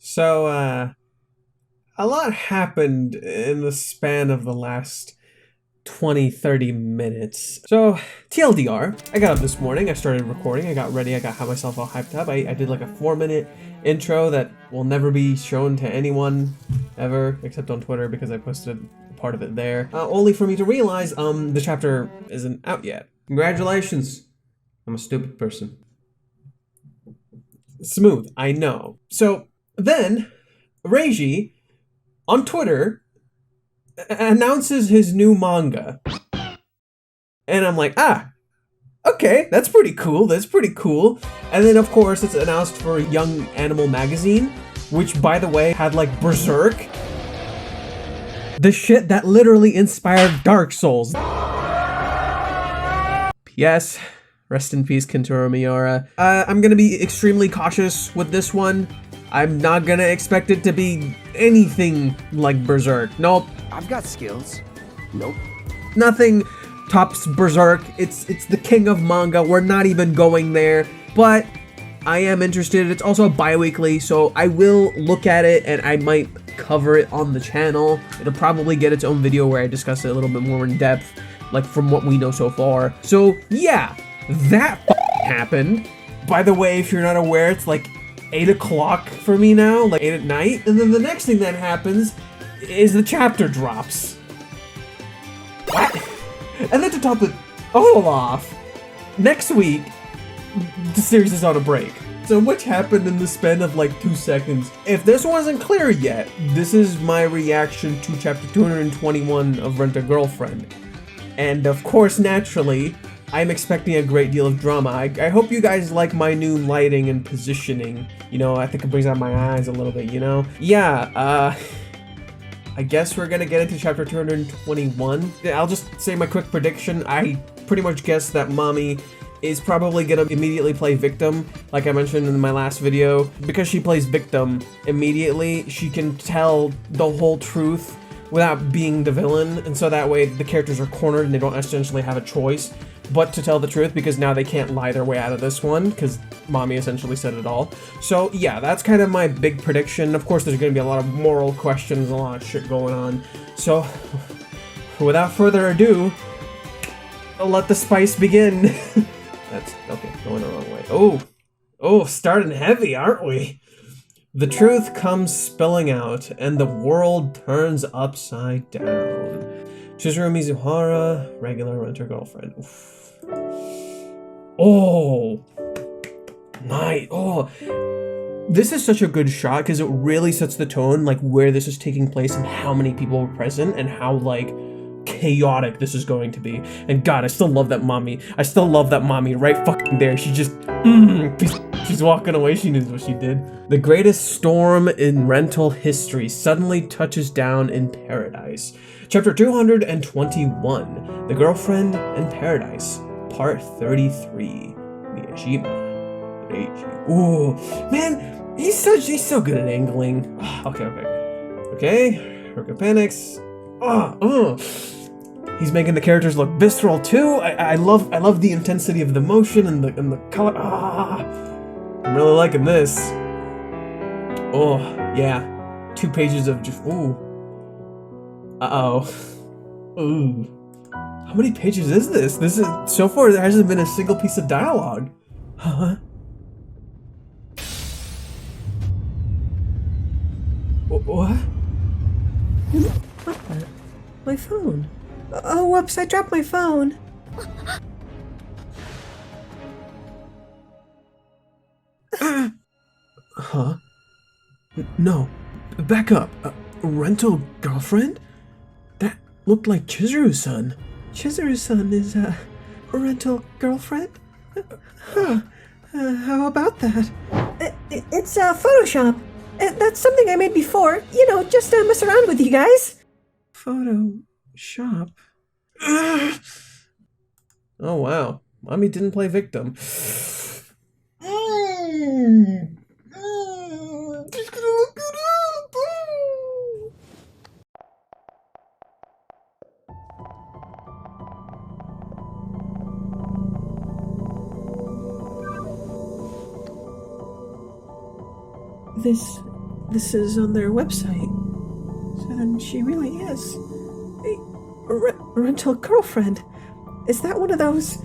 So, a lot happened in the span of the last 20, 30 minutes. So, TLDR, I got up this morning, I started recording, I got ready, I got myself all hyped up. I did like a 4-minute intro that will never be shown to anyone ever, except on Twitter because I posted part of it there. Only for me to realize, the chapter isn't out yet. Congratulations. I'm a stupid person. Smooth, I know. So, then, Reiji, on Twitter, announces his new manga. And I'm like, okay, that's pretty cool, that's pretty cool. And then, of course, it's announced for Young Animal Magazine, which, by the way, had, like, Berserk. The shit that literally inspired Dark Souls. P.S. Rest in peace, Kentaro Miura. I'm gonna be extremely cautious with this one. I'm not gonna expect it to be anything like Berserk. Nope. I've got skills. Nope. Nothing tops Berserk. It's the king of manga. We're not even going there. But I am interested. It's also bi-weekly, so I will look at it and I might cover it on the channel. It'll probably get its own video where I discuss it a little bit more in depth, like from what we know so far. So yeah, that happened. By the way, if you're not aware, it's like 8 o'clock for me now, like 8 at night. And then the next thing that happens is the chapter drops. What? And then to top it all off, next week, the series is on a break. So much happened in the span of like 2 seconds. If this wasn't clear yet, this is my reaction to chapter 221 of Rent a Girlfriend. And of course, naturally, I'm expecting a great deal of drama. I hope you guys like my new lighting and positioning. You know, I think it brings out my eyes a little bit, you know? Yeah, I guess we're gonna get into chapter 221. I'll just say my quick prediction. I pretty much guess that Mami is probably gonna immediately play victim, like I mentioned in my last video. Because she plays victim immediately, she can tell the whole truth without being the villain, and so that way the characters are cornered and they don't essentially have a choice but to tell the truth, because now they can't lie their way out of this one, because Mami essentially said it all. So yeah, that's kind of my big prediction. Of course, there's going to be a lot of moral questions, a lot of shit going on. So, without further ado, I'll let the spice begin. That's, okay, going the wrong way. Oh, starting heavy, aren't we? The truth comes spilling out, and the world turns upside down. Chizuru Mizuhara, regular renter-girlfriend. Oof. Oh, nice. Oh, this is such a good shot because it really sets the tone, like where this is taking place and how many people were present and how like chaotic this is going to be. And God, I still love that Mami. I still love that Mami right fucking there. She just, she's walking away. She knows what she did. The greatest storm in rental history suddenly touches down in paradise. Chapter 221, The Girlfriend in Paradise, Part 33, Miyajima, Reiji. Ooh, man, he's so good at angling. Okay, Ruka panics. He's making the characters look visceral too. I love the intensity of the motion and the color. I'm really liking this. Oh, yeah. 2 pages of just, ooh. Ooh. How many pages is this? This is, so far there hasn't been a single piece of dialogue. Huh? What? What the? My phone. Oh, whoops, I dropped my phone. Huh? No. Back up. Rental girlfriend? That looked like Chizuru-san. Chizuru-san is a rental girlfriend? Huh. How about that? It's Photoshop. That's something I made before. You know, just to mess around with you guys. Photoshop? Oh wow. Mami didn't play victim. This this is on their website. So then she really is a rental girlfriend. Is that one of those,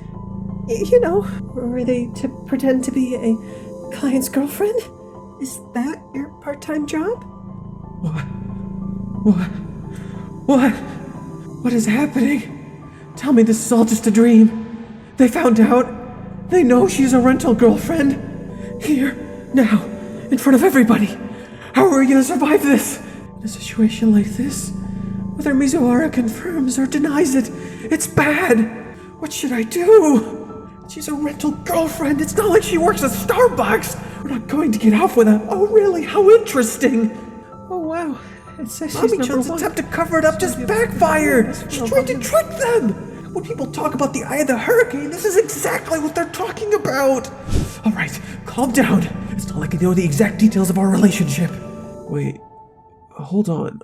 were they to pretend to be a client's girlfriend? Is that your part-time job? What is happening? Tell me this is all just a dream. They found out. They know she's a rental girlfriend. Here, now, in front of everybody. How are we gonna survive this? In a situation like this, whether Mizuhara confirms or denies it, it's bad. What should I do? She's a rental girlfriend. It's not like she works at Starbucks. We're not going to get off without. Oh, really? How interesting. Oh, wow. It says she's Mami-chan's attempt to cover it up just backfired. She's trying to trick them. When people talk about the Eye of the Hurricane, this is exactly what they're talking about. All right, calm down. It's not like I know the exact details of our relationship. Wait, hold on.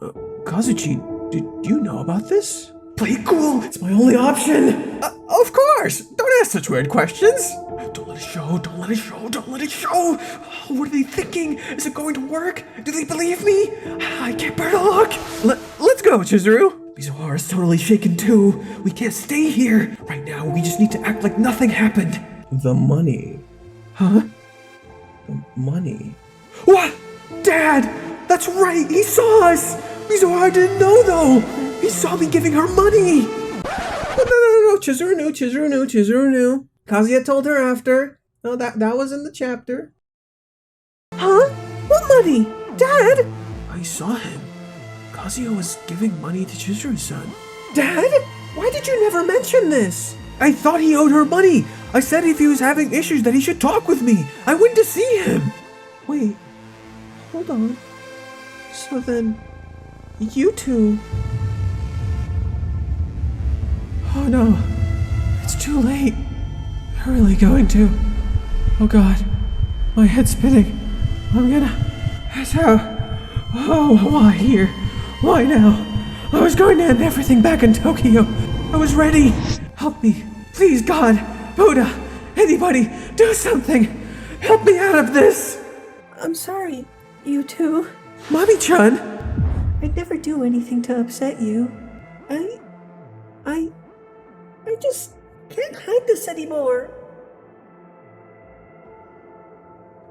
Kazuchi, did you know about this? Play it cool. It's my only option. Of course. Don't ask such weird questions. Don't let it show. Don't let it show. Don't let it show. Oh, what are they thinking? Is it going to work? Do they believe me? I can't bear to look. Let's go, Chizuru. Mizuhara's totally shaken too. We can't stay here. Right now, we just need to act like nothing happened. The money. Huh? The money. What? Dad! That's right, he saw us! Mizuhara didn't know though! He saw me giving her money! No, Chizuru knew. Kazuya told her after. No, that was in the chapter. Huh? What money? Dad? I saw him. Kazuya was giving money to Chizuru's-san. Dad? Why did you never mention this? I thought he owed her money. I said if he was having issues that he should talk with me. I went to see him. Wait, hold on. So then, you two... Oh no, it's too late. They're really going to. Oh god, my head's spinning. I'm gonna pass out. Oh, why here? Why now? I was going to end everything back in Tokyo. I was ready. Help me. Please, God, Buddha, anybody, do something. Help me out of this. I'm sorry, you two. Mami-chan. I'd never do anything to upset you. I just can't hide this anymore.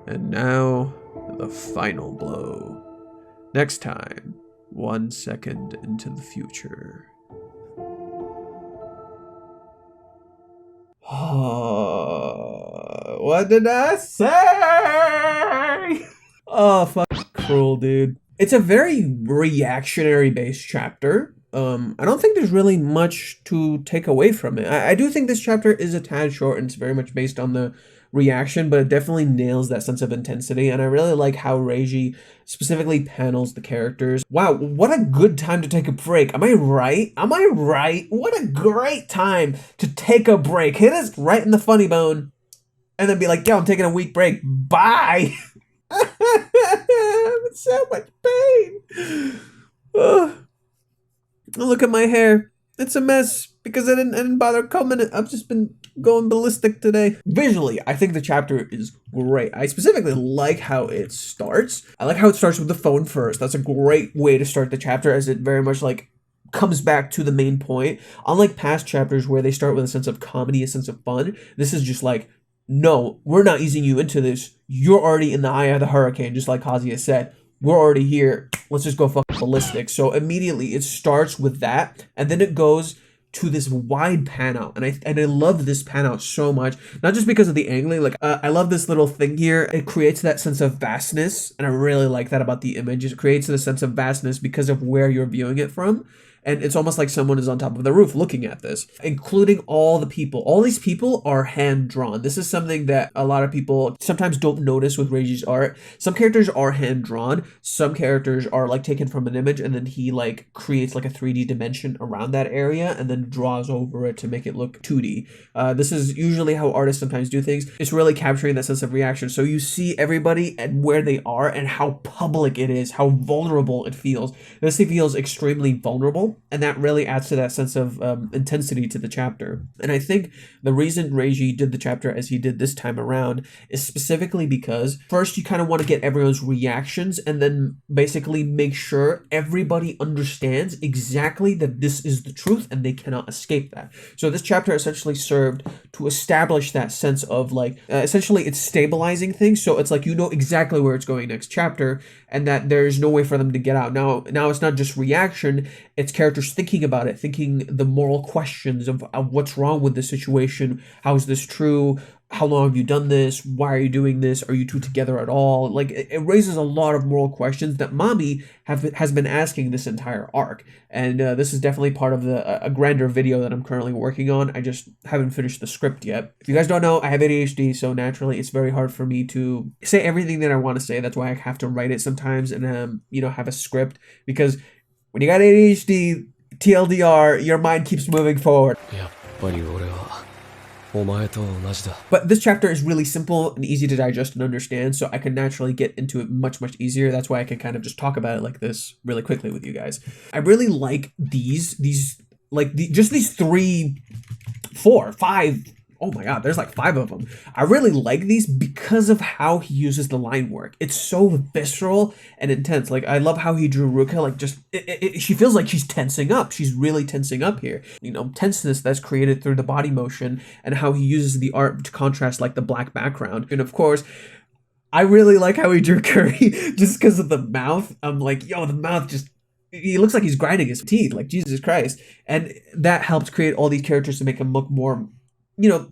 And now, the final blow. Next time, 1 second into the future. What did I say? Oh, fuck. Cruel, dude. It's a very reactionary based chapter. I don't think there's really much to take away from it. I do think this chapter is a tad short and it's very much based on the reaction, but it definitely nails that sense of intensity. And I really like how Reiji specifically panels the characters. Wow, what a good time to take a break. Am I right? What a great time to take a break. Hit us right in the funny bone and then be like, yo, I'm taking a week break. Bye. I'm in so much pain. Look at my hair. It's a mess because I didn't bother combing it. I've just been going ballistic today. Visually, I think the chapter is great. I specifically like how it starts. I like how it starts with the phone first. That's a great way to start the chapter as it very much like comes back to the main point. Unlike past chapters where they start with a sense of comedy, a sense of fun, this is just like, no, we're not easing you into this. You're already in the eye of the hurricane, just like Kazuya said. We're already here. Let's just go fucking ballistic. So immediately it starts with that, and then it goes to this wide pan out, and I love this pan out so much, not just because of the angling. Like I love this little thing here. It creates that sense of vastness, and I really like that about the image. It creates the sense of vastness because of where you're viewing it from. And it's almost like someone is on top of the roof looking at this, including all the people. All these people are hand-drawn. This is something that a lot of people sometimes don't notice with Reiji's art. Some characters are hand-drawn. Some characters are like taken from an image and then he like creates like a 3D dimension around that area and then draws over it to make it look 2D. This is usually how artists sometimes do things. It's really capturing that sense of reaction. So you see everybody and where they are and how public it is, how vulnerable it feels. This feels extremely vulnerable. simple, and that really adds to that sense of intensity to the chapter. And I think the reason Reiji did the chapter as he did this time around is specifically because first you kind of want to get everyone's reactions and then basically make sure everybody understands exactly that this is the truth and they cannot escape that. So this chapter essentially served to establish that sense of like, essentially it's stabilizing things. So it's like, you know exactly where it's going next chapter and that there's no way for them to get out. Now it's not just reaction, it's characters thinking about it, thinking the moral questions of what's wrong with the situation. How is this true? How long have you done this? Why are you doing this? Are you two together at all? Like, it raises a lot of moral questions that Mami has been asking this entire arc. And this is definitely part of a grander video that I'm currently working on. I just haven't finished the script yet. If you guys don't know, I have ADHD, so naturally it's very hard for me to say everything that I want to say. That's why I have to write it sometimes and, have a script. Because when you got ADHD, TLDR, your mind keeps moving forward. But this chapter is really simple and easy to digest and understand, so I can naturally get into it much, much easier. That's why I can kind of just talk about it like this really quickly with you guys. I really like these 3, 4, 5. Oh my god, there's like 5 of them. I really like these because of how he uses the line work. It's so visceral and intense. Like, I love how he drew Ruka, like, just, she feels like she's tensing up. She's really tensing up here. Tenseness that's created through the body motion and how he uses the art to contrast, like, the black background. And of course, I really like how he drew Curry just because of the mouth. I'm like, yo, the mouth just, he looks like he's grinding his teeth, like, Jesus Christ. And that helps create all these characters to make him look more,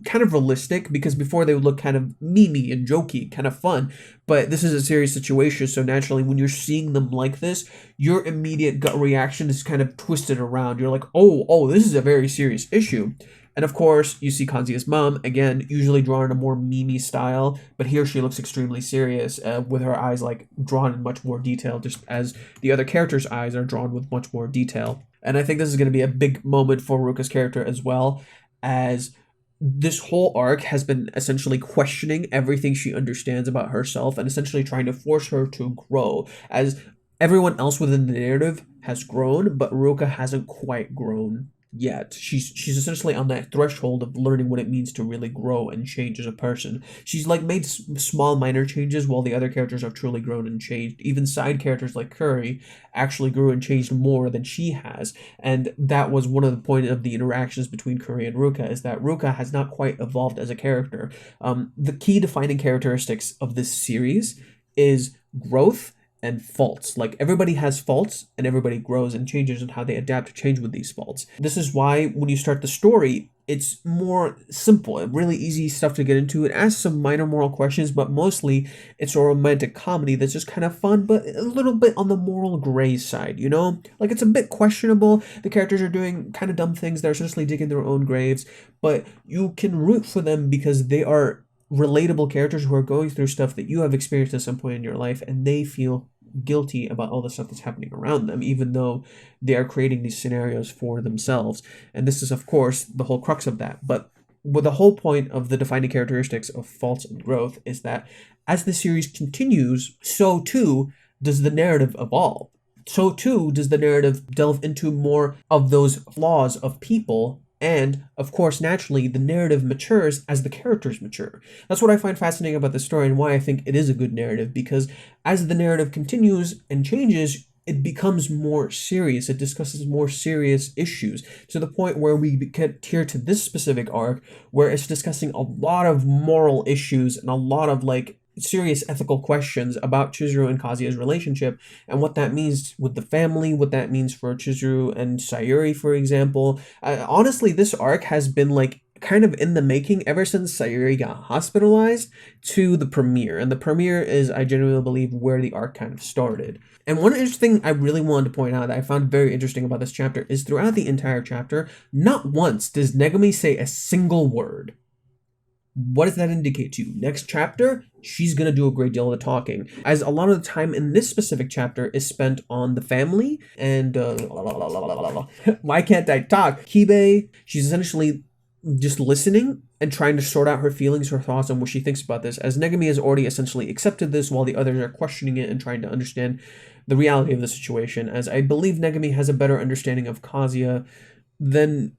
kind of realistic, because before they would look kind of memey and jokey, kind of fun. But this is a serious situation, so naturally when you're seeing them like this, your immediate gut reaction is kind of twisted around. You're like, oh, this is a very serious issue. And of course, you see Kanzia's mom, again, usually drawn in a more memey style, but here she looks extremely serious, with her eyes like drawn in much more detail, just as the other characters' eyes are drawn with much more detail. And I think this is going to be a big moment for Ruka's character as well, as this whole arc has been essentially questioning everything she understands about herself and essentially trying to force her to grow, as everyone else within the narrative has grown, but Ruka hasn't quite grown yet. She's essentially on that threshold of learning what it means to really grow and change as a person. She's like made small minor changes while the other characters have truly grown and changed. Even side characters like Curry actually grew and changed more than she has. And that was one of the point of the interactions between Curry and Ruka, is that Ruka has not quite evolved as a character. The key defining characteristics of this series is growth and faults. Like, everybody has faults and everybody grows and changes in how they adapt to change with these faults. This is why when you start the story, it's more simple and really easy stuff to get into. It asks some minor moral questions, but mostly it's a romantic comedy that's just kind of fun, but a little bit on the moral gray side, Like, it's a bit questionable. The characters are doing kind of dumb things. They're essentially digging their own graves, but you can root for them because they are relatable characters who are going through stuff that you have experienced at some point in your life, and they feel guilty about all the stuff that's happening around them, even though they are creating these scenarios for themselves. And this is, of course, the whole crux of that. But the whole point of the defining characteristics of faults and growth is that as the series continues, so too does the narrative evolve. So too does the narrative delve into more of those flaws of people. And, of course, naturally, the narrative matures as the characters mature. That's what I find fascinating about this story and why I think it is a good narrative, because as the narrative continues and changes, it becomes more serious. It discusses more serious issues, to the point where we get here to this specific arc, where it's discussing a lot of moral issues and a lot of, serious ethical questions about Chizuru and Kazuya's relationship and what that means with the family, what that means for Chizuru and Sayuri, for example. Honestly, this arc has been kind of in the making ever since Sayuri got hospitalized to the premiere. And the premiere is, I genuinely believe, where the arc kind of started. And one interesting thing I really wanted to point out that I found very interesting about this chapter is throughout the entire chapter, not once does Negumi say a single word. What does that indicate to you? Next chapter, she's going to do a great deal of the talking, as a lot of the time in this specific chapter is spent on the family and why can't I talk? Kibe, she's essentially just listening and trying to sort out her feelings, her thoughts, and what she thinks about this, as Negami has already essentially accepted this while the others are questioning it and trying to understand the reality of the situation, as I believe Negami has a better understanding of Kazuya than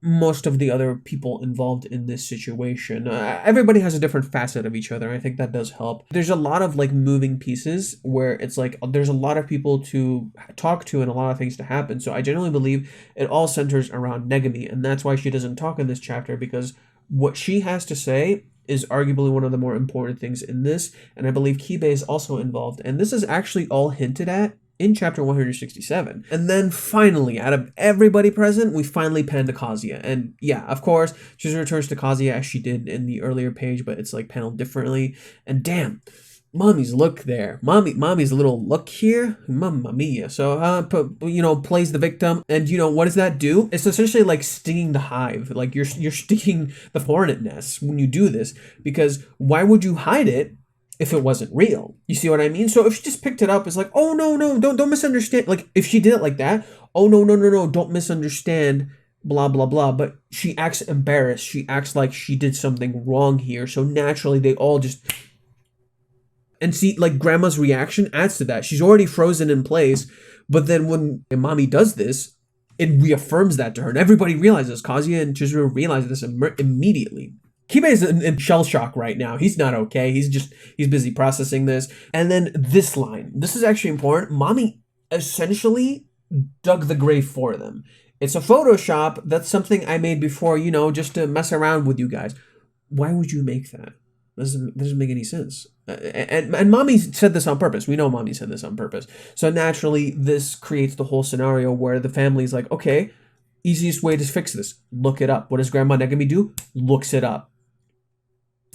most of the other people involved in this situation. Everybody has a different facet of each other. I think that does help. There's a lot of like moving pieces where it's like there's a lot of people to talk to and a lot of things to happen. So I generally believe it all centers around Negami, and that's why she doesn't talk in this chapter, because what she has to say is arguably one of the more important things in this, and I believe Kibe is also involved. And this is actually all hinted at in chapter 167. And then finally, out of everybody present, we finally pan to Kazuya. And yeah, of course, Chizuru returns to Kazuya as she did in the earlier page, but it's like paneled differently. And damn, Mami's look there. Mami's little look here. Mamma mia. So, plays the victim. And, what does that do? It's essentially like stinging the hive. Like you're stinging the hornet nest when you do this. Because why would you hide it if it wasn't real? You see what I mean? So if she just picked it up, it's like, oh, no, don't misunderstand. Like, if she did it like that, oh, no, don't misunderstand, blah, blah, blah. But she acts embarrassed. She acts like she did something wrong here. So naturally, they all just... And see, like, Grandma's reaction adds to that. She's already frozen in place. But then when Mami does this, it reaffirms that to her. And everybody realizes, Kazuya and Chizuru realize this immediately. Kibe is in shell shock right now. He's not okay. He's busy processing this. And then this line. This is actually important. Mami essentially dug the grave for them. It's a Photoshop. That's something I made before, just to mess around with you guys. Why would you make that? That doesn't make any sense. And Mami said this on purpose. We know Mami said this on purpose. So naturally, this creates the whole scenario where the family's like, okay, easiest way to fix this. Look it up. What does Grandma Negami do? Looks it up.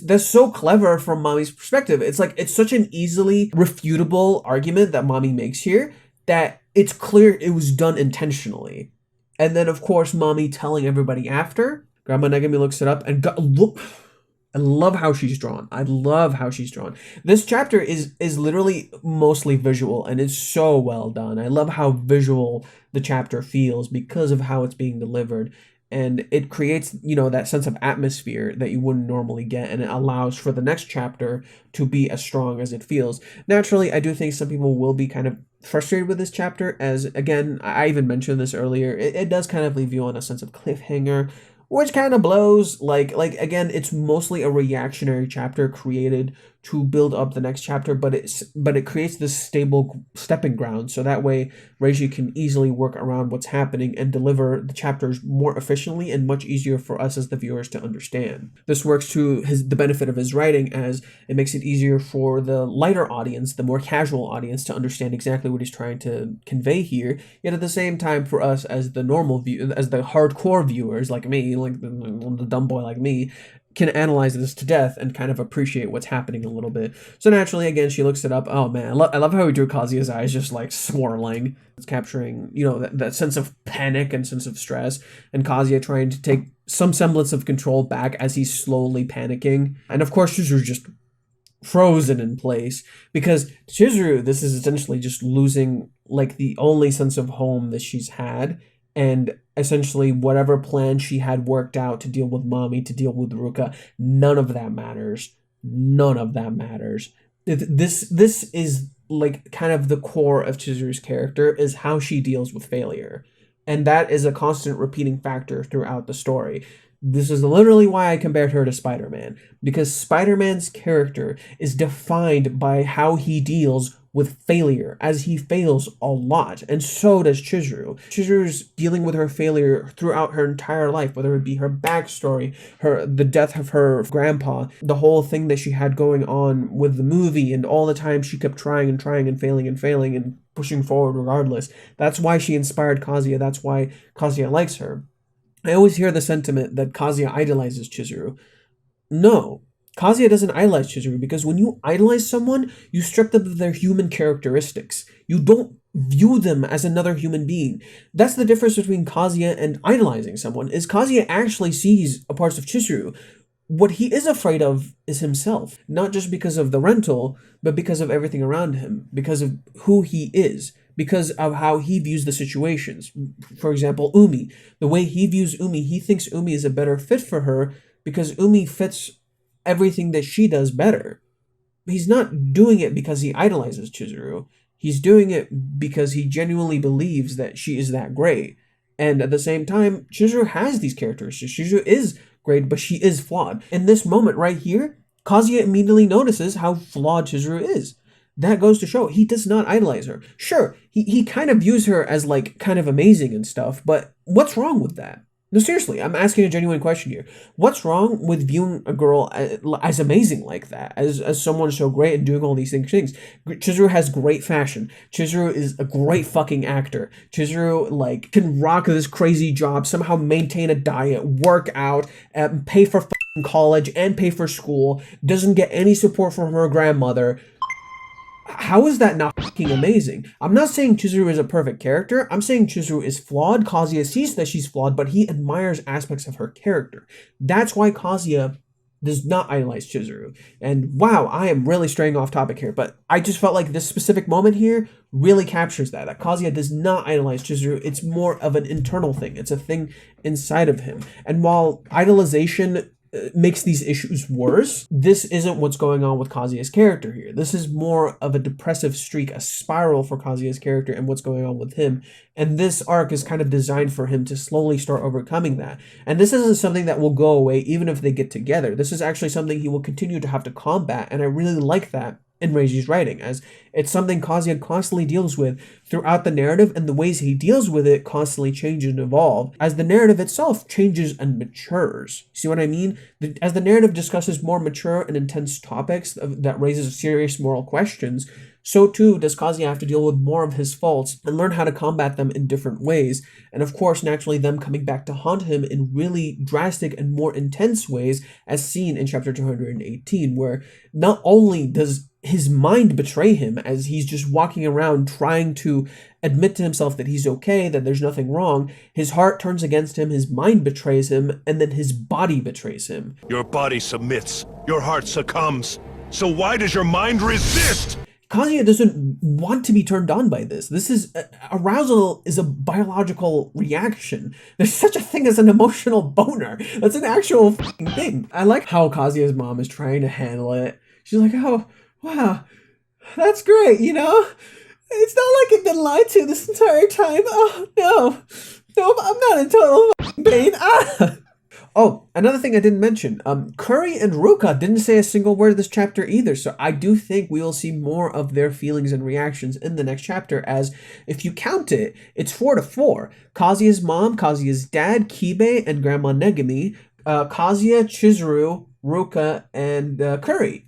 That's so clever from Mami's perspective. It's like, it's such an easily refutable argument that Mami makes here that it's clear it was done intentionally. And then, of course, Mami telling everybody after. Grandma Negami looks it up and look... I love how she's drawn. This chapter is literally mostly visual, and it's so well done. I love how visual the chapter feels because of how it's being delivered. And it creates, that sense of atmosphere that you wouldn't normally get, and it allows for the next chapter to be as strong as it feels. Naturally, I do think some people will be kind of frustrated with this chapter, as, again, I even mentioned this earlier, it does kind of leave you on a sense of cliffhanger, which kind of blows. Like again, it's mostly a reactionary chapter created to build up the next chapter, but it creates this stable stepping ground, so that way Reiji can easily work around what's happening and deliver the chapters more efficiently and much easier for us as the viewers to understand. This works to the benefit of his writing, as it makes it easier for the lighter audience, the more casual audience, to understand exactly what he's trying to convey here, yet at the same time for us as the normal as the hardcore viewers like me, like the dumb boy like me, can analyze this to death and kind of appreciate what's happening a little bit. So naturally, again, she looks it up. Oh man, I love how he drew Kazuya's eyes just like swirling. It's capturing, that sense of panic and sense of stress, and Kazuya trying to take some semblance of control back as he's slowly panicking. And of course, Chizuru's just frozen in place, because Chizuru, this is essentially just losing like the only sense of home that she's had. And essentially whatever plan she had worked out to deal with Mami, to deal with Ruka, none of that matters. This is like kind of the core of Chizuru's character, is how she deals with failure. And that is a constant repeating factor throughout the story. This is literally why I compared her to Spider-Man, because Spider-Man's character is defined by how he deals with failure, as he fails a lot, and so does Chizuru. Chizuru's dealing with her failure throughout her entire life, whether it be her backstory, the death of her grandpa, the whole thing that she had going on with the movie, and all the time she kept trying and failing and pushing forward regardless. That's why she inspired Kazuya. That's why Kazuya likes her. I always hear the sentiment that Kazuya idolizes Chizuru. No. Kazuya doesn't idolize Chizuru, because when you idolize someone, you strip them of their human characteristics. You don't view them as another human being. That's the difference between Kazuya and idolizing someone, is Kazuya actually sees a parts of Chizuru. What he is afraid of is himself, not just because of the rental, but because of everything around him, because of who he is, because of how he views the situations. For example, Umi. The way he views Umi, he thinks Umi is a better fit for her because Umi fits everything that she does better. He's not doing it because he idolizes Chizuru. He's doing it because he genuinely believes that she is that great. And at the same time, Chizuru has these characteristics. Chizuru is great, but she is flawed. In this moment right here, Kazuya immediately notices how flawed Chizuru is. That goes to show he does not idolize her. Sure, he kind of views her as like kind of amazing and stuff, but what's wrong with that? No, seriously, I'm asking a genuine question here. What's wrong with viewing a girl as amazing like that, as someone so great and doing all these things? Chizuru has great fashion. Chizuru is a great fucking actor. Chizuru like can rock this crazy job, somehow maintain a diet, work out, pay for fucking college and pay for school. Doesn't get any support from her grandmother. How is that not fucking amazing? I'm not saying Chizuru is a perfect character. I'm saying Chizuru is flawed. Kazuya sees that she's flawed, but he admires aspects of her character. That's why Kazuya does not idolize Chizuru. And wow, I am really straying off topic here, but I just felt like this specific moment here really captures that Kazuya does not idolize Chizuru. It's more of an internal thing. It's a thing inside of him. And while idolization makes these issues worse, this isn't what's going on with Kazuya's character here. This is more of a depressive streak, a spiral for Kazuya's character and what's going on with him. And this arc is kind of designed for him to slowly start overcoming that. And this isn't something that will go away even if they get together. This is actually something he will continue to have to combat, and I really like that in Reiji's writing, as it's something Kazuya constantly deals with throughout the narrative, and the ways he deals with it constantly change and evolve as the narrative itself changes and matures. See what I mean? As the narrative discusses more mature and intense topics that raises serious moral questions, so too does Kazuya have to deal with more of his faults and learn how to combat them in different ways. And of course, naturally, them coming back to haunt him in really drastic and more intense ways, as seen in chapter 218, where not only does his mind betray him as he's just walking around trying to admit to himself that he's okay, that there's nothing wrong, his heart turns against him, his mind betrays him, and then his body betrays him. Your body submits, your heart succumbs. So why does your mind resist? Kazuya doesn't want to be turned on by this. This is arousal is a biological reaction. There's such a thing as an emotional boner. That's an actual fucking thing. I like how Kazuya's mom is trying to handle it. She's like, oh, wow, that's great, you know? It's not like I've been lied to this entire time. Oh, no, I'm not in total pain. Ah! Oh, another thing I didn't mention, Kuri and Ruka didn't say a single word this chapter either, so I do think we will see more of their feelings and reactions in the next chapter, as if you count it, it's 4-4. Kazuya's mom, Kazuya's dad, Kibe, and Grandma Negami, Kazuya, Chizuru, Ruka, and Kuri.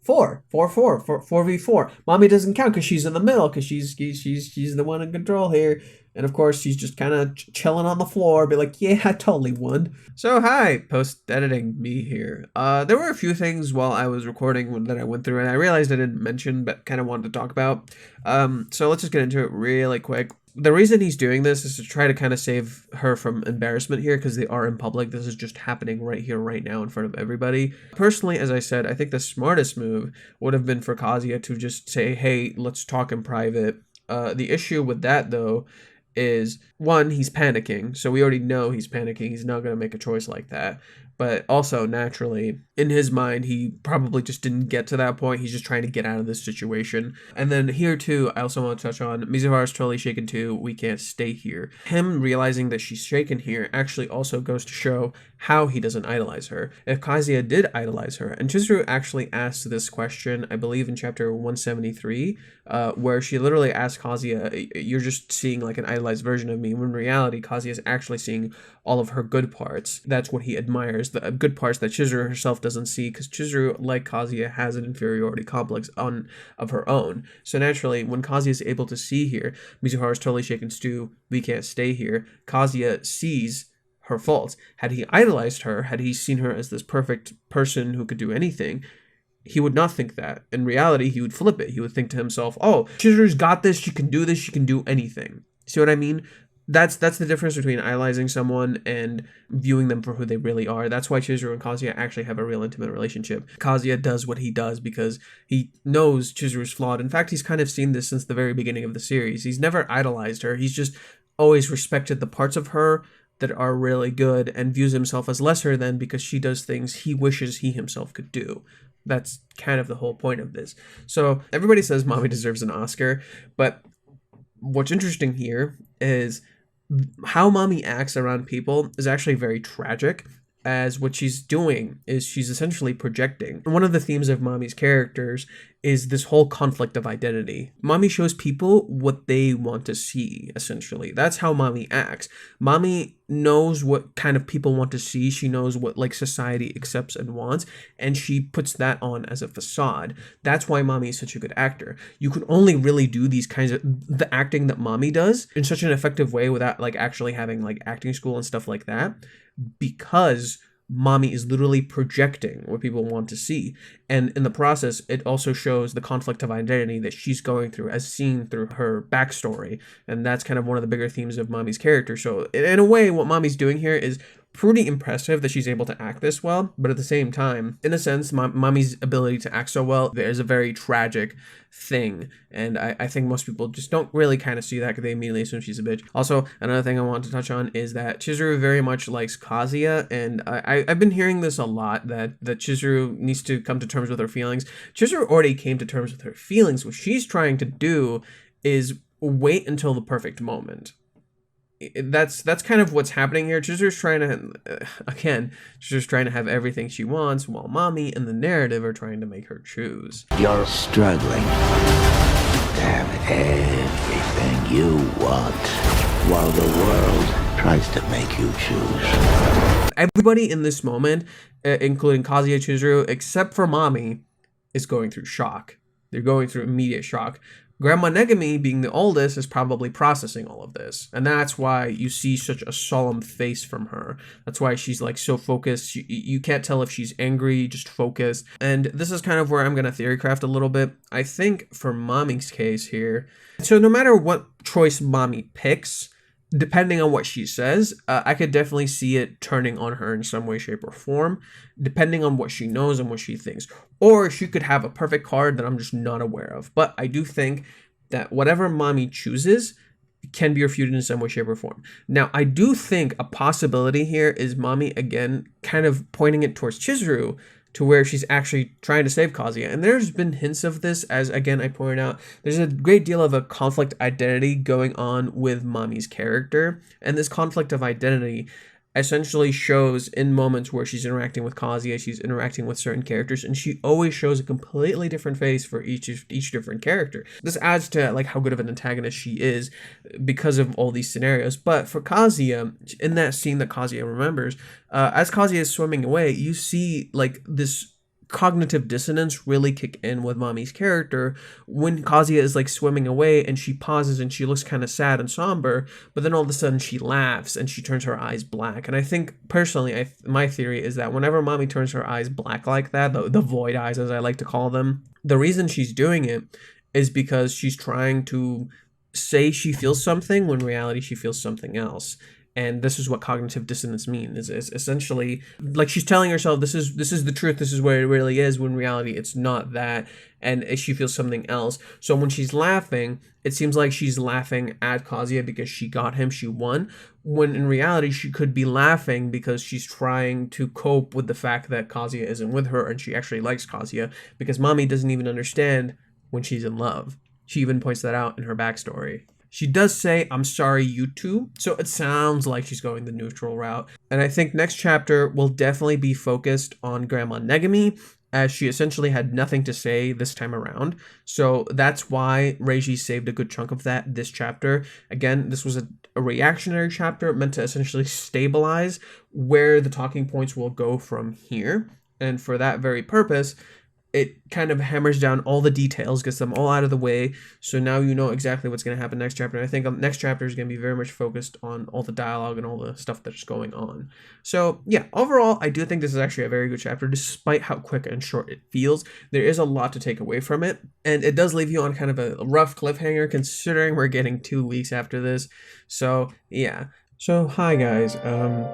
4v4. Mami doesn't count because she's in the middle, because she's the one in control here. And of course, she's just kind of chilling on the floor, be like, yeah, I totally won. So hi, post-editing me here. There were a few things while I was recording that I went through, and I realized I didn't mention, but kind of wanted to talk about. So let's just get into it really quick. The reason he's doing this is to try to kind of save her from embarrassment here, because they are in public. This is just happening right here, right now, in front of everybody. Personally, as I said, I think the smartest move would have been for Kazuya to just say, hey, let's talk in private. The issue with that, though, is, one, he's panicking. So we already know he's panicking. He's not going to make a choice like that. But also, naturally, in his mind, he probably just didn't get to that point. He's just trying to get out of this situation. And then here, too, I also want to touch on Mizuharu's totally shaken, too. We can't stay here. Him realizing that she's shaken here actually also goes to show how he doesn't idolize her. If Kazuya did idolize her, and Chizuru actually asked this question, I believe in chapter 173, where she literally asked Kazuya, you're just seeing like an idolized version of me, when in reality, Kazuya is actually seeing all of her good parts. That's what he admires, the good parts that Chizuru herself doesn't see, because Chizuru, like Kazuya, has an inferiority complex of her own. So naturally, when Kazuya is able to see here, Mizuharu's totally shaken stew, we can't stay here, Kazuya sees her faults. Had he idolized her, had he seen her as this perfect person who could do anything, he would not think that. In reality, he would flip it. He would think to himself, oh, Chizuru's got this, she can do anything. See what I mean? That's the difference between idolizing someone and viewing them for who they really are. That's why Chizuru and Kazuya actually have a real intimate relationship. Kazuya does what he does because he knows Chizuru's flawed. In fact, he's kind of seen this since the very beginning of the series. He's never idolized her. He's just always respected the parts of her that are really good and views himself as lesser than because she does things he wishes he himself could do. That's kind of the whole point of this. So everybody says Mami deserves an Oscar, but what's interesting here is how Mami acts around people is actually very tragic, as what she's doing is she's essentially projecting. And one of the themes of Mami's characters is this whole conflict of identity. Mami shows people what they want to see, essentially. That's how Mami acts. Mami knows what kind of people want to see. She knows what like society accepts and wants, and she puts that on as a facade. That's why Mami is such a good actor. You can only really do these kinds of the acting that Mami does in such an effective way without like actually having like acting school and stuff like that, because Mami is literally projecting what people want to see. And in the process, it also shows the conflict of identity that she's going through as seen through her backstory. And that's kind of one of the bigger themes of Mami's character. So in a way, what Mami's doing here is pretty impressive that she's able to act this well, but at the same time, in a sense, Mami's ability to act so well is a very tragic thing, and I think most people just don't really kind of see that because they immediately assume she's a bitch. Also, another thing I want to touch on is that Chizuru very much likes Kazuya, and I've been hearing this a lot, that Chizuru needs to come to terms with her feelings. Chizuru already came to terms with her feelings. What she's trying to do is wait until the perfect moment. That's kind of what's happening here. Chizuru's trying to have everything she wants, while Mami and the narrative are trying to make her choose. You're struggling to have everything you want, while the world tries to make you choose. Everybody in this moment, including Kazuya, Chizuru, except for Mami, is going through shock. They're going through immediate shock. Grandma Negami, being the oldest, is probably processing all of this. And that's why you see such a solemn face from her. That's why she's like so focused. You can't tell if she's angry, just focused. And this is kind of where I'm going to theorycraft a little bit. I think for Mami's case here, so no matter what choice Mami picks, depending on what she says, I could definitely see it turning on her in some way, shape, or form, depending on what she knows and what she thinks. Or she could have a perfect card that I'm just not aware of. But I do think that whatever Mami chooses can be refuted in some way, shape, or form. Now, I do think a possibility here is Mami, again, kind of pointing it towards Chizuru, to where she's actually trying to save Kazuya. And there's been hints of this, as again I pointed out, there's a great deal of a conflict identity going on with Mami's character. And this conflict of identity essentially shows in moments where she's interacting with Kazuya, she's interacting with certain characters, and she always shows a completely different face for each different character. This adds to like how good of an antagonist she is because of all these scenarios. But for Kazuya, in that scene that Kazuya remembers, as Kazuya is swimming away, you see like this cognitive dissonance really kick in with Mami's character when Kazuya is like swimming away and she pauses and she looks kind of sad and somber, but then all of a sudden she laughs and she turns her eyes black. And I think personally, my theory is that whenever Mami turns her eyes black like that, the void eyes as I like to call them, the reason she's doing it is because she's trying to say she feels something when in reality she feels something else. And this is what cognitive dissonance means, is essentially like she's telling herself this is the truth, this is where it really is, when in reality it's not that, and she feels something else. So when she's laughing, it seems like she's laughing at Kazuya because she got him, she won, when in reality she could be laughing because she's trying to cope with the fact that Kazuya isn't with her and she actually likes Kazuya, because Mami doesn't even understand when she's in love. She even points that out in her backstory. She does say, "I'm sorry, you too." So it sounds like she's going the neutral route. And I think next chapter will definitely be focused on Grandma Negami, as she essentially had nothing to say this time around. So that's why Reiji saved a good chunk of that this chapter. Again, this was a reactionary chapter meant to essentially stabilize where the talking points will go from here. And for that very purpose, it kind of hammers down all the details, gets them all out of the way, so now you know exactly what's going to happen next chapter. And I think the next chapter is going to be very much focused on all the dialogue and all the stuff that's going on. So yeah, overall, I do think this is actually a very good chapter, despite how quick and short it feels. There is a lot to take away from it, and it does leave you on kind of a rough cliffhanger, considering we're getting 2 weeks after this. So yeah. So hi guys,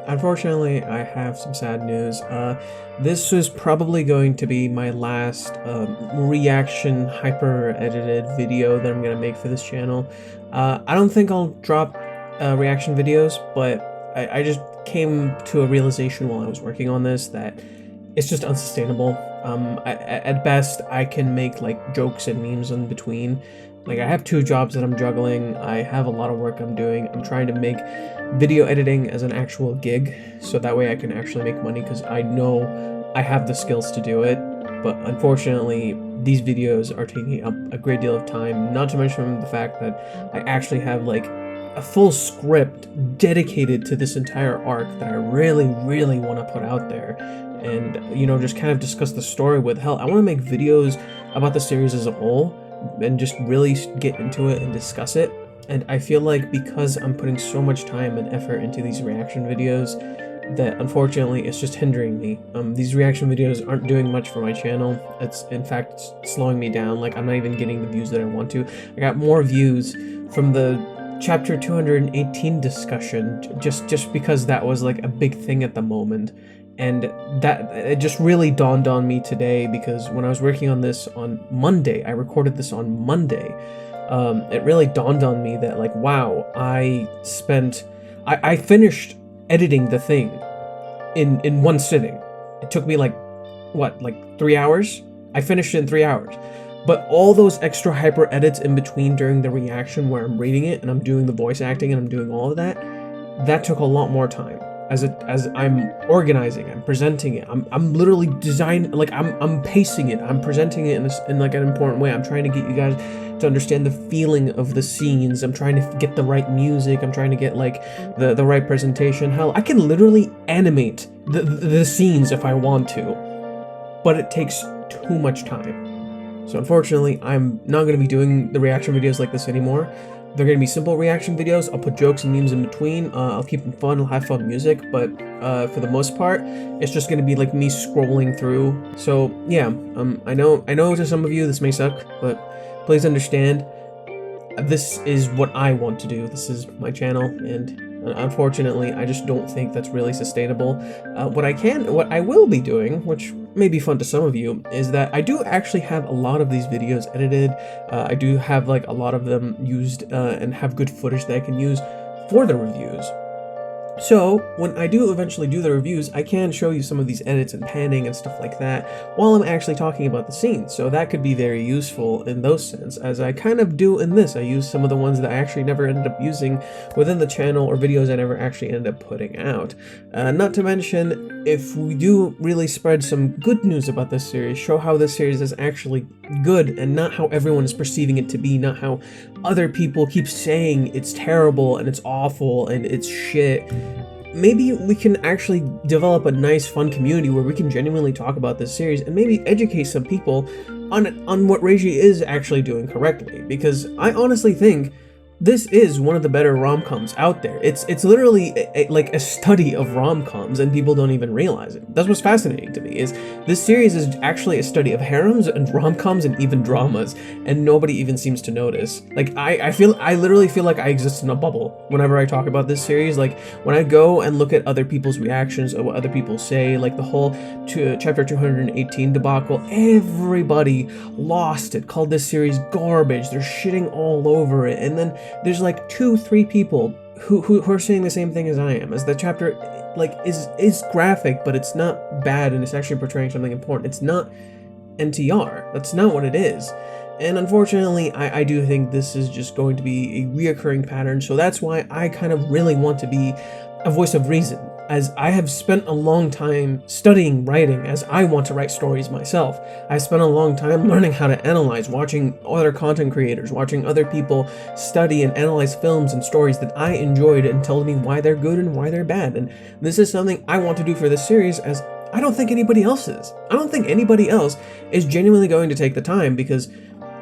unfortunately I have some sad news. This is probably going to be my last reaction hyper edited video that I'm going to make for this channel. I don't think I'll drop reaction videos, but I just came to a realization while I was working on this that it's just unsustainable. At best I can make like jokes and memes in between. Like, I have 2 jobs that I'm juggling, I have a lot of work I'm doing, I'm trying to make video editing as an actual gig, so that way I can actually make money, because I know I have the skills to do it, but unfortunately, these videos are taking up a great deal of time, not to mention the fact that I actually have, like, a full script dedicated to this entire arc that I really, really want to put out there, and, you know, just kind of discuss the story with. Hell, I want to make videos about the series as a whole, and just really get into it and discuss it. And I feel like because I'm putting so much time and effort into these reaction videos, that unfortunately it's just hindering me. These reaction videos aren't doing much for my channel. It's in fact slowing me down. Like, I'm not even getting the views that I want to. I got more views from the chapter 218 discussion just because that was like a big thing at the moment. And that, it just really dawned on me today, because when I was working on this on Monday, I recorded this on Monday, it really dawned on me that, like, wow, I finished editing the thing in one sitting. It took me like 3 hours? I finished it in 3 hours. But all those extra hyper edits in between during the reaction where I'm reading it and I'm doing the voice acting and I'm doing all of that, that took a lot more time. As I'm organizing, I'm presenting it, I'm literally designing, like I'm pacing it, I'm presenting it in like an important way. I'm trying to get you guys to understand the feeling of the scenes. I'm trying to get the right music. I'm trying to get like the right presentation. Hell, I can literally animate the scenes if I want to, but it takes too much time. So unfortunately, I'm not going to be doing the reaction videos like this anymore. They're going to be simple reaction videos. I'll put jokes and memes in between. I'll keep them fun. I'll have fun music. But for the most part, it's just going to be like me scrolling through. So yeah, I know to some of you this may suck, but please understand, this is what I want to do. This is my channel, and unfortunately, I just don't think that's really sustainable. What I will be doing, which may be fun to some of you, is that I do actually have a lot of these videos edited. I do have like a lot of them used and have good footage that I can use for the reviews. So when I do eventually do the reviews, I can show you some of these edits and panning and stuff like that while I'm actually talking about the scenes. So that could be very useful in those sense, as I kind of do in this. I use some of the ones that I actually never ended up using within the channel, or videos I never actually ended up putting out. Not to mention, if we do really spread some good news about this series, show how this series is actually good and not how everyone is perceiving it to be, not how other people keep saying it's terrible and it's awful and it's shit, maybe we can actually develop a nice fun community where we can genuinely talk about this series and maybe educate some people on what Reiji is actually doing correctly, because I honestly think this is one of the better rom-coms out there. It's literally like a study of rom-coms, and people don't even realize it. That's what's fascinating to me, is this series is actually a study of harems and rom-coms and even dramas, and nobody even seems to notice. Like, I literally feel like I exist in a bubble whenever I talk about this series. Like, when I go and look at other people's reactions or what other people say, like the whole chapter 218 debacle, everybody lost it, called this series garbage, they're shitting all over it, and then there's like 2-3 people who are saying the same thing as I am, as the chapter like is graphic, but it's not bad and it's actually portraying something important. It's not NTR. That's not what it is. And unfortunately, I do think this is just going to be a reoccurring pattern, so that's why I kind of really want to be a voice of reason, as I have spent a long time studying writing, as I want to write stories myself. I spent a long time learning how to analyze, watching other content creators, watching other people study and analyze films and stories that I enjoyed and tell me why they're good and why they're bad. And this is something I want to do for this series, as I don't think anybody else is. I don't think anybody else is genuinely going to take the time, because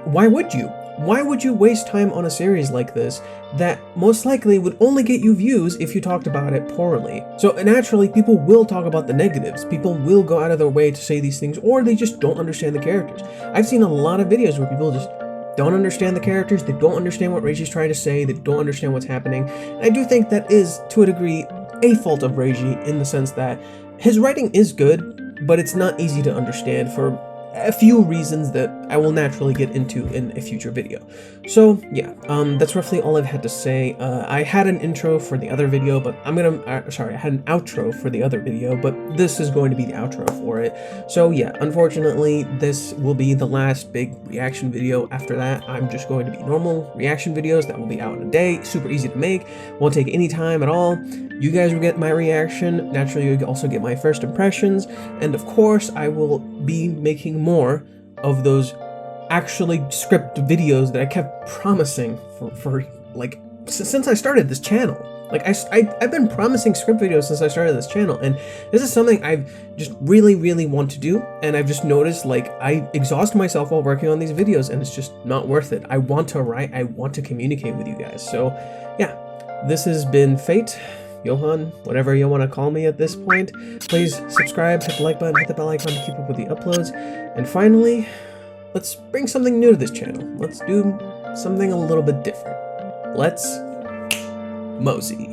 why would you? Why would you waste time on a series like this that most likely would only get you views if you talked about it poorly? So naturally, people will talk about the negatives. People will go out of their way to say these things, or they just don't understand the characters. I've seen a lot of videos where people just don't understand the characters, they don't understand what Reiji's trying to say, they don't understand what's happening. And I do think that is, to a degree, a fault of Reiji, in the sense that his writing is good, but it's not easy to understand for a few reasons that I will naturally get into in a future video. So yeah, that's roughly all I've had to say. I had an intro for the other video, but I had an outro for the other video, but this is going to be the outro for it. So yeah, unfortunately, this will be the last big reaction video. After that, I'm just going to be normal reaction videos that will be out in a day, super easy to make, won't take any time at all. You guys will get my reaction, naturally you'll also get my first impressions, and of course I will be making more of those actually script videos that I kept promising for like since I started this channel. Like I've been promising script videos since I started this channel, and this is something I've just really want to do, and I've just noticed like I exhaust myself while working on these videos, and it's just not worth it. I want to write, I want to communicate with you guys. So yeah, this has been Fate, Johan, whatever you want to call me at this point. Please subscribe, hit the like button, hit the bell icon to keep up with the uploads. And finally, let's bring something new to this channel. Let's do something a little bit different. Let's mosey.